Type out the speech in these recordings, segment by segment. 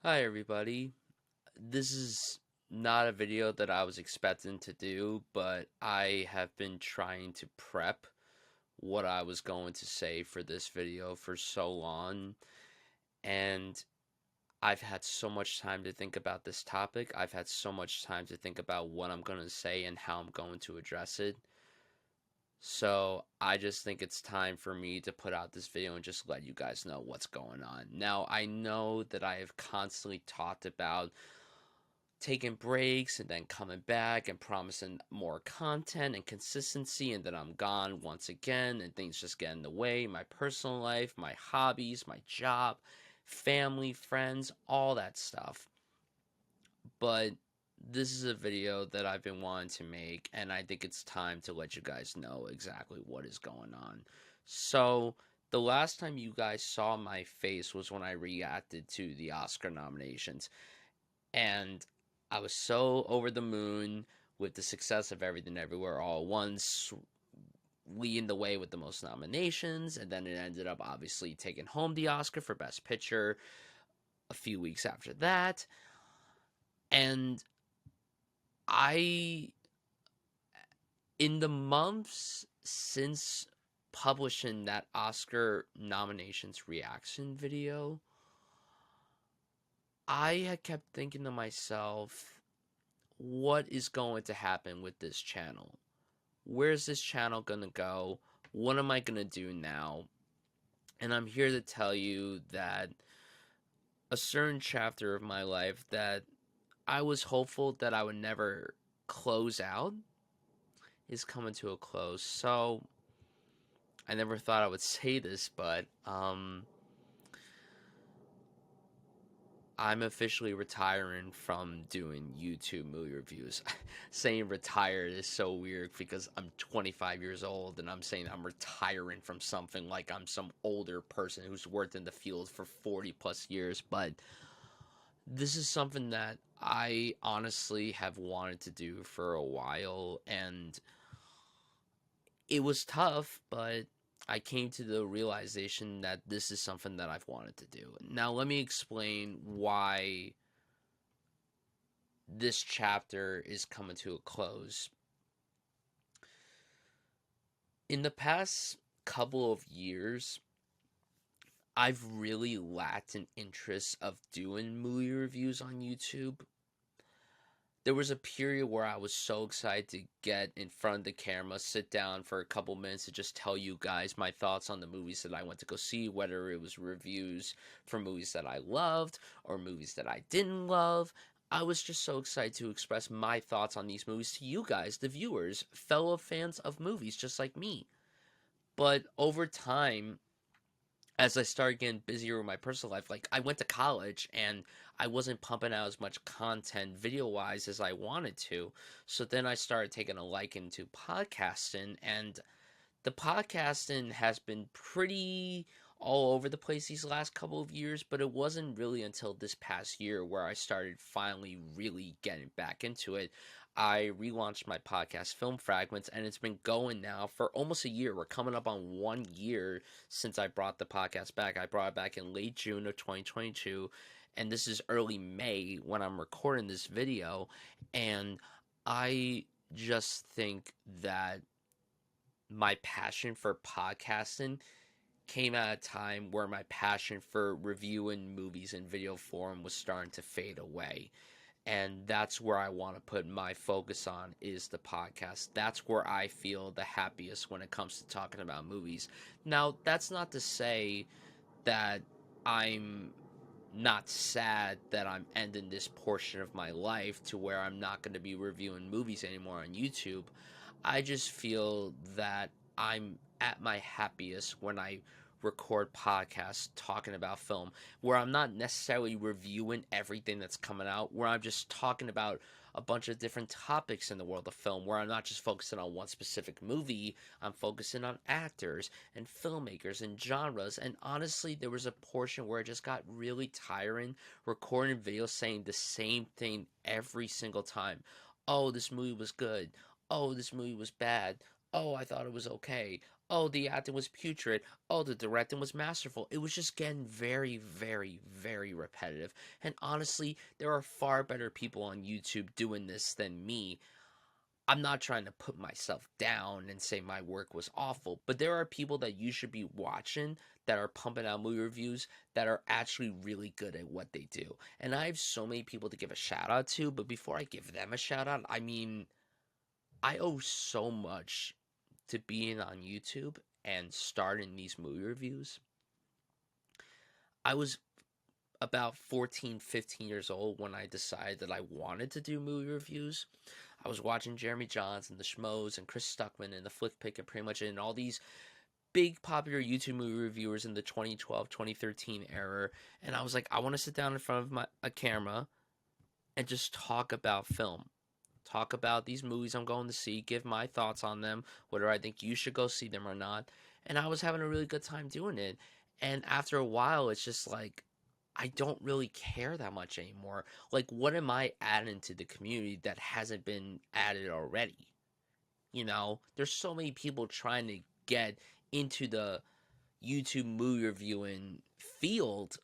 Hi everybody. This is not a video that I was expecting to do, but I have been trying to prep what I was going to say for this video for so long, and I've had so much time to think about this topic. I've had so much time to think about what I'm going to say and how I'm going to address it. So I just think it's time for me to put out this video and just let you guys know what's going on. Now, I know that I have constantly talked about taking breaks and then coming back and promising more content and consistency, and then I'm gone once again and things just get in the way. My personal life, my hobbies, my job, family, friends, all that stuff. But this is a video that I've been wanting to make, and I think it's time to let you guys know exactly what is going on. So, the last time you guys saw my face was when I reacted to the Oscar nominations, and I was so over the moon with the success of Everything Everywhere All at Once, leading the way with the most nominations, and then it ended up obviously taking home the Oscar for Best Picture a few weeks after that. And I, in the months since publishing that Oscar nominations reaction video, I had kept thinking to myself, what is going to happen with this channel? Where's this channel gonna go? What am I gonna do now? And I'm here to tell you that a certain chapter of my life that I was hopeful that I would never close out is coming to a close. So I never thought I would say this, but I'm officially retiring from doing YouTube movie reviews. Saying retired is so weird because I'm 25 years old and I'm saying I'm retiring from something like I'm some older person who's worked in the field for 40 plus years. But this is something that I honestly have wanted to do for a while, and it was tough, but I came to the realization that this is something that I've wanted to do. Now, let me explain why this chapter is coming to a close. In the past couple of years, I've really lacked an interest of doing movie reviews on YouTube. There was a period where I was so excited to get in front of the camera, sit down for a couple minutes to just tell you guys my thoughts on the movies that I went to go see, whether it was reviews for movies that I loved or movies that I didn't love. I was just so excited to express my thoughts on these movies to you guys, the viewers, fellow fans of movies just like me. But over time, as I started getting busier with my personal life, like I went to college and I wasn't pumping out as much content video wise as I wanted to. So then I started taking a liking to podcasting, and the podcasting has been pretty all over the place these last couple of years, but it wasn't really until this past year where I started finally really getting back into it. I relaunched my podcast, Film Fragments, and it's been going now for almost a year. We're coming up on 1 year since I brought the podcast back. I brought it back in late June of 2022, and this is early May when I'm recording this video. And I just think that my passion for podcasting came at a time where my passion for reviewing movies in video form was starting to fade away. And that's where I want to put my focus on is the podcast. That's where I feel the happiest when it comes to talking about movies. Now, that's not to say that I'm not sad that I'm ending this portion of my life to where I'm not going to be reviewing movies anymore on YouTube. I just feel that I'm at my happiest when I record podcasts talking about film, where I'm not necessarily reviewing everything that's coming out, where I'm just talking about a bunch of different topics in the world of film, where I'm not just focusing on one specific movie, I'm focusing on actors and filmmakers and genres. And honestly, there was a portion where it just got really tiring recording videos saying the same thing every single time. Oh, this movie was good. Oh, this movie was bad. Oh, I thought it was okay. Oh, the acting was putrid. Oh, the directing was masterful. It was just getting very, very, very repetitive. And honestly, there are far better people on YouTube doing this than me. I'm not trying to put myself down and say my work was awful, but there are people that you should be watching that are pumping out movie reviews that are actually really good at what they do. And I have so many people to give a shout out to, but before I give them a shout out, I mean, I owe so much to being on YouTube and starting these movie reviews. I was about 14, 15 years old when I decided that I wanted to do movie reviews. I was watching Jeremy Johns and the Schmoes and Chris Stuckman and the Flick Pick and pretty much in all these big popular YouTube movie reviewers in the 2012, 2013 era. And I was like, I want to sit down in front of a camera and just talk about film. Talk about these movies I'm going to see, give my thoughts on them, whether I think you should go see them or not. And I was having a really good time doing it. And after a while, it's just like, I don't really care that much anymore. Like, what am I adding to the community that hasn't been added already? You know, there's so many people trying to get into the YouTube movie reviewing field,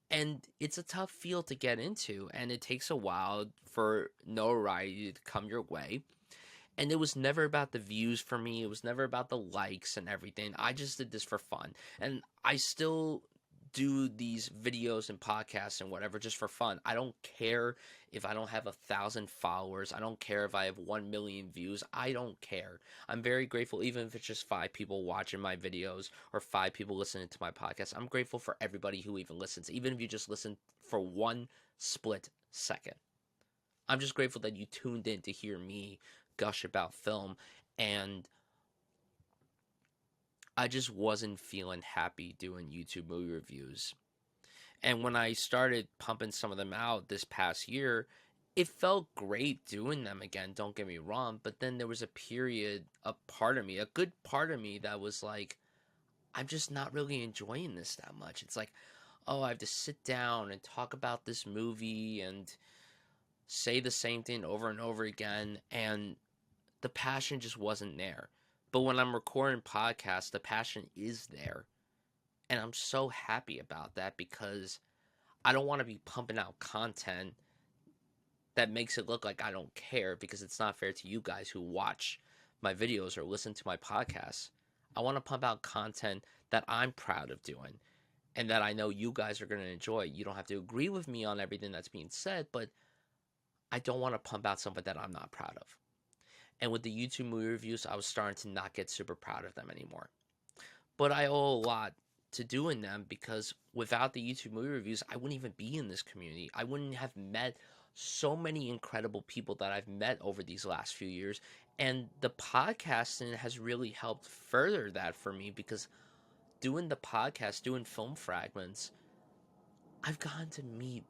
and it's a tough field to get into, and it takes a while for notoriety to come your way. And it was never about the views for me. It was never about the likes and everything. I just did this for fun. And I still do these videos and podcasts and whatever just for fun. I don't care if I don't have 1,000 followers. I don't care if I have 1 million views. I don't care. I'm very grateful, even if it's just 5 people watching my videos or 5 people listening to my podcast. I'm grateful for everybody who even listens, even if you just listen for 1 split second. I'm just grateful that you tuned in to hear me gush about film, and I just wasn't feeling happy doing YouTube movie reviews. And when I started pumping some of them out this past year, it felt great doing them again, don't get me wrong, but then there was a period, a part of me, a good part of me that was like, I'm just not really enjoying this that much. It's like, oh, I have to sit down and talk about this movie and say the same thing over and over again, and the passion just wasn't there. But when I'm recording podcasts, the passion is there. And I'm so happy about that because I don't want to be pumping out content that makes it look like I don't care, because it's not fair to you guys who watch my videos or listen to my podcasts. I want to pump out content that I'm proud of doing and that I know you guys are going to enjoy. You don't have to agree with me on everything that's being said, but I don't want to pump out something that I'm not proud of. And with the YouTube movie reviews, I was starting to not get super proud of them anymore. But I owe a lot to doing them, because without the YouTube movie reviews, I wouldn't even be in this community. I wouldn't have met so many incredible people that I've met over these last few years. And the podcasting has really helped further that for me, because doing the podcast, doing film fragments, I've gotten to meet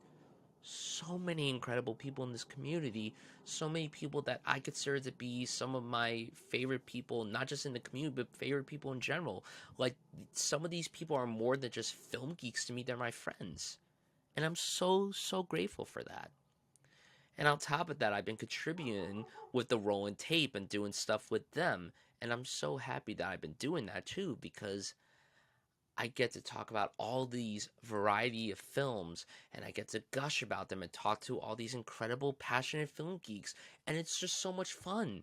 so many incredible people in this community, so many people that I consider to be some of my favorite people, not just in the community, but favorite people in general. Like, some of these people are more than just film geeks to me, they're my friends. And I'm so, so grateful for that. And on top of that, I've been contributing with the rolling tape and doing stuff with them. And I'm so happy that I've been doing that too, because I get to talk about all these variety of films, and I get to gush about them and talk to all these incredible, passionate film geeks, and it's just so much fun.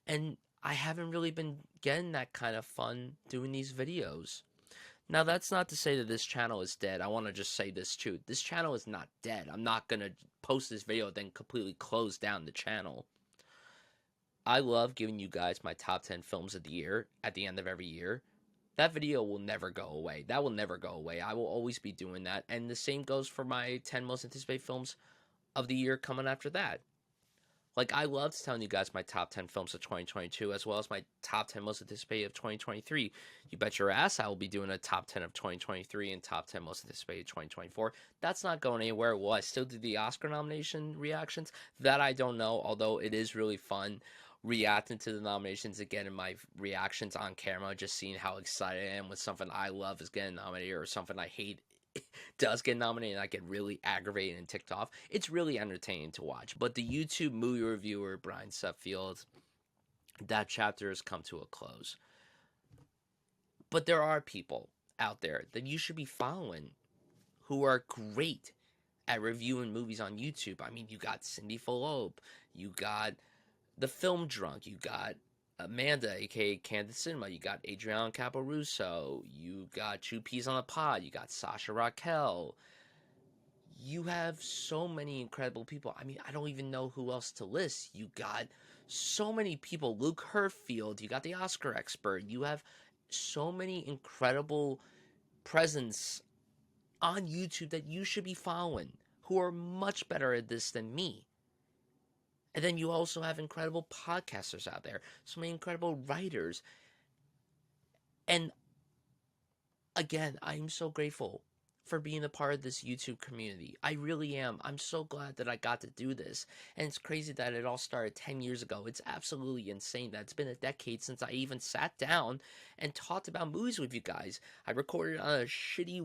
And I haven't really been getting that kind of fun doing these videos. Now, that's not to say that this channel is dead. I want to just say this too. This channel is not dead. I'm not going to post this video then completely close down the channel. I love giving you guys my top 10 films of the year at the end of every year. That video will never go away. That will never go away. I will always be doing that. And the same goes for my 10 most anticipated films of the year coming after that. Like, I loved telling you guys my top 10 films of 2022, as well as my top 10 most anticipated of 2023. You bet your ass I will be doing a top 10 of 2023 and top 10 most anticipated 2024. That's not going anywhere. Will I still do the Oscar nomination reactions? That I don't know, although it is really fun reacting to the nominations again in my reactions on camera, just seeing how excited I am when something I love is getting nominated or something I hate does get nominated and I get really aggravated and ticked off. It's really entertaining to watch. But the YouTube movie reviewer Brian Suffield, that chapter has come to a close. But there are people out there that you should be following who are great at reviewing movies on YouTube. I mean, you got Cindy Volpe, you got The Film Drunk, you got Amanda, aka Candid Cinema, you got Adriano Caporusso, you got Two Peas on a Pod, you got Sasha Raquel. You have so many incredible people. I mean, I don't even know who else to list. You got so many people. Luke Hearfield, you got the Oscar expert. You have so many incredible presence on YouTube that you should be following who are much better at this than me. And then you also have incredible podcasters out there, so many incredible writers. And again, I'm so grateful for being a part of this YouTube community. I really am. I'm so glad that I got to do this. And it's crazy that it all started 10 years ago. It's absolutely insane that it's been a decade since I even sat down and talked about movies with you guys. I recorded on a shitty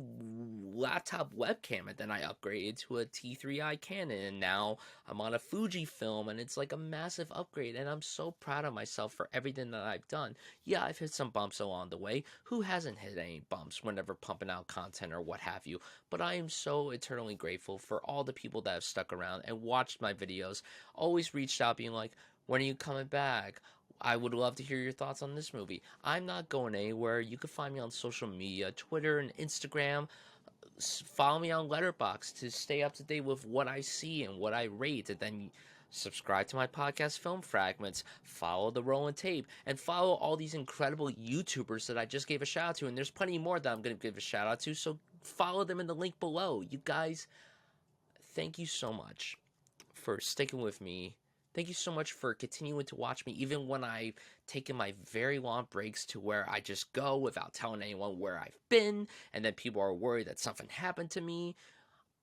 laptop webcam, and then I upgraded to a T3i Canon, and now I'm on a Fujifilm, and it's like a massive upgrade, and I'm so proud of myself for everything that I've done. Yeah, I've hit some bumps along the way. Who hasn't hit any bumps whenever pumping out content or what have you? But I am so eternally grateful for all the people that have stuck around and watched my videos, always reached out being like, when are you coming back? I would love to hear your thoughts on this movie. I'm not going anywhere. You can find me on social media, Twitter and Instagram. Follow me on Letterboxd to stay up to date with what I see and what I rate. And then subscribe to my podcast, Film Fragments. Follow the Rolling Tape. And follow all these incredible YouTubers that I just gave a shout out to. And there's plenty more that I'm going to give a shout out to. So follow them in the link below. You guys, thank you so much for sticking with me. Thank you so much for continuing to watch me, even when I've taken my very long breaks to where I just go without telling anyone where I've been, and then people are worried that something happened to me.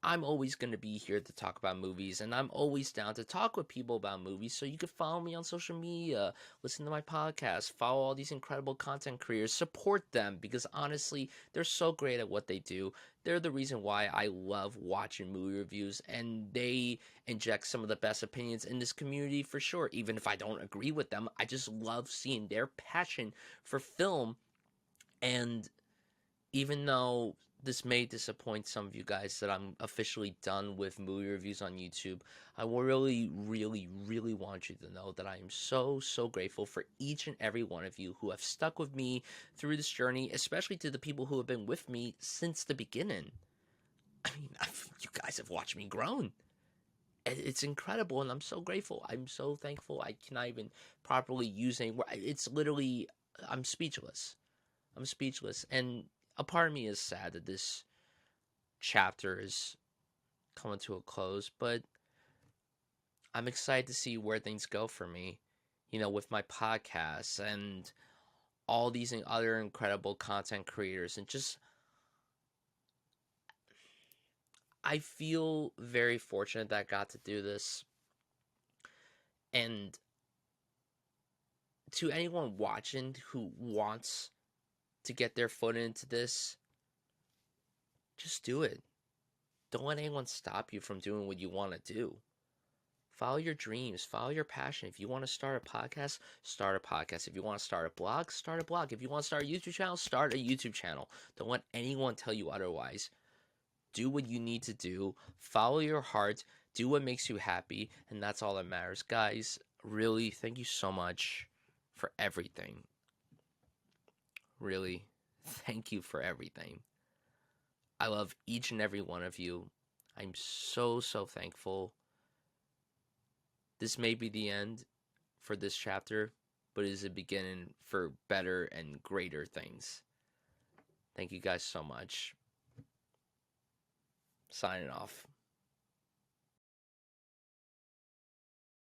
I'm always going to be here to talk about movies, and I'm always down to talk with people about movies, so you can follow me on social media, listen to my podcast, follow all these incredible content creators, support them, because honestly, they're so great at what they do. They're the reason why I love watching movie reviews, and they inject some of the best opinions in this community for sure. Even if I don't agree with them, I just love seeing their passion for film. And even though this may disappoint some of you guys that I'm officially done with movie reviews on YouTube, I really, really, really want you to know that I am so, so grateful for each and every one of you who have stuck with me through this journey, especially to the people who have been with me since the beginning. I mean, you guys have watched me grown. It's incredible, and I'm so grateful. I'm so thankful. I cannot even properly use any word. It's literally, I'm speechless. I'm speechless, and a part of me is sad that this chapter is coming to a close, but I'm excited to see where things go for me, with my podcasts and all these other incredible content creators. And just, I feel very fortunate that I got to do this. And to anyone watching who wants to get their foot into this, just do it. Don't let anyone stop you from doing what you want to do. Follow your dreams. Follow your passion. If you want to start a podcast, start a podcast. If you want to start a blog, start a blog. If you want to start a YouTube channel, start a YouTube channel. Don't let anyone tell you otherwise. Do what you need to do. Follow your heart. Do what makes you happy. And that's all that matters. Guys, really, thank you so much for everything. Really, thank you for everything. I love each and every one of you. I'm so, so thankful. This may be the end for this chapter, but it is a beginning for better and greater things. Thank you guys so much. Signing off.